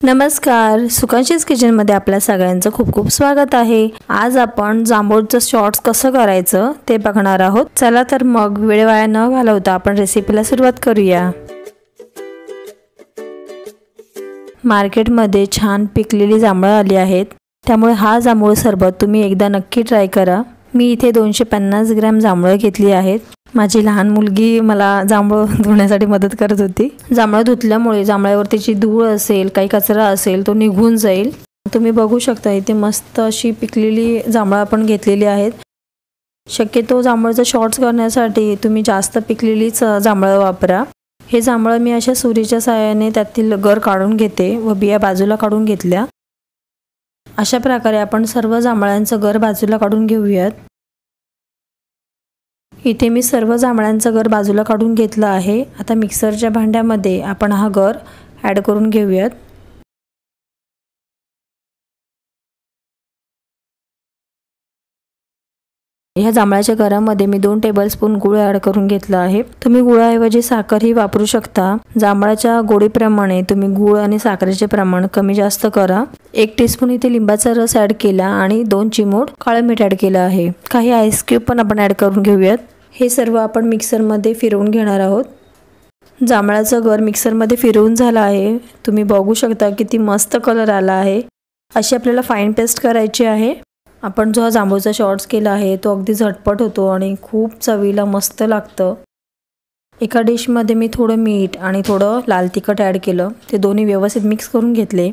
नमस्कार, सुकांशीज किचनमध्ये आपल्या सगळ्यांचं खूप खूप स्वागत आहे। आज आपण जांभूळचं शॉर्ट्स कसं करायचं ते बघणार आहोत। चला तर मग वेळ वाया न घालवता आपण रेसिपीला सुरुवात करूया। मार्केटमध्ये छान पिकलेली जांभळं आली आहेत, त्यामुळे हा जांभूळ सरबत तुम्ही एकदा नक्की ट्राय करा। मी इथे 250 ग्रॅम जांभळं घेतली आहेत। माझी लहान मुलगी मला जांभळं धुण्यासाठी मदत करत होती। जांभळं धुतल्यामुळे जांभळावरती जी धूळ असेल, काही कचरा असेल तो निघून जाईल। तुम्ही बघू शकता इथे मस्त अशी पिकलेली जांभळं आपण घेतलेली आहेत। शक्यतो जांभळाचं शॉर्ट्स करण्यासाठी तुम्ही जास्त पिकलेलीच जांभळं वापरा। हे जांभळं मी अशा सुरीच्या सहाय्याने त्यातील गर काढून घेते व बिया बाजूला काढून घेतल्या। अशा प्रकारे आपण सर्व जांभळांचं गर बाजूला काढून घेऊयात। इथे मी सर्व जांभळांचं गर बाजूला काढून घेतलं आहे। आता मिक्सरच्या भांड्यामध्ये आपण हा गर ॲड करून घेऊयात। ह्या जांभळाच्या गरामध्ये मी 2 टेबलस्पून गूळ ॲड करून घेतला आहे। तुम्ही गुळाऐवजी साखर ही वापरू शकता। जांभळाच्या गोडीप्रमाणे तुम्ही गूळ आणि साखरेचे प्रमाण कमी जास्त करा। 1 टीस्पून इथे लिंबाचा रस ॲड केला आणि 2 चिमूट काळे मीठ ॲड केलं आहे। काही आईस क्यूब पण आपण ॲड करून घेऊयात। हे सर्व आपण मिक्सरमध्ये फिरवून घेणार आहोत। जांभळाचा गर मिक्सरमध्ये फिरवून झाला आहे। तुम्ही बघू शकता किती मस्त कलर आला आहे। अशी आपल्याला फाईन पेस्ट करायची आहे। आपण जो जांभूळचा शॉर्ट्स केला आहे तो अगदी झटपट होतो आणि खूप चवीला मस्त लागतं। एका डिशमध्ये मी थोडं मीठ आणि थोडं लाल तिखट ॲड केलं। ते दोन्ही व्यवस्थित मिक्स करून घेतले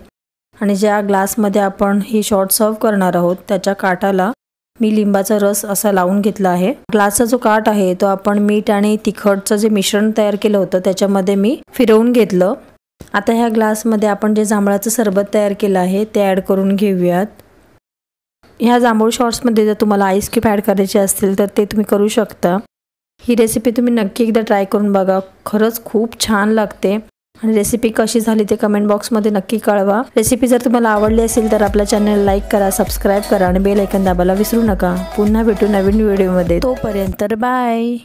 आणि ज्या ग्लासमध्ये आपण हे शॉर्ट्स सर्व करणार आहोत त्याच्या काठाला मी लिंबाचा रस असा लावून घेतला आहे। ग्लासचा जो काठ आहे तो आपण मीठ आणि तिखटचं जे मिश्रण तयार केलं होतं त्याच्यामध्ये मी फिरवून घेतलं। आता ह्या ग्लासमध्ये आपण जे जांभळाचं सरबत तयार केलं आहे ते ॲड करून घेऊयात। ह्या जांभूळ शॉर्ट्समध्ये जर तुम्हाला आईस क्यूब ॲड करायचे असतील तर ते तुम्ही करू शकता। ही रेसिपी तुम्ही नक्की एकदा ट्राय करून बघा, खरंच खूप छान लागते। आणि रेसिपी कशी झाली ते कमेंट बॉक्समध्ये नक्की कळवा। रेसिपी जर तुम्हाला आवडली असेल तर आपल्या चॅनल लाईक करा, सबस्क्राईब करा आणि बेल आयकॉन दाबायला विसरू नका। पुन्हा भेटू नवीन व्हिडिओमध्ये, तोपर्यंत बाय।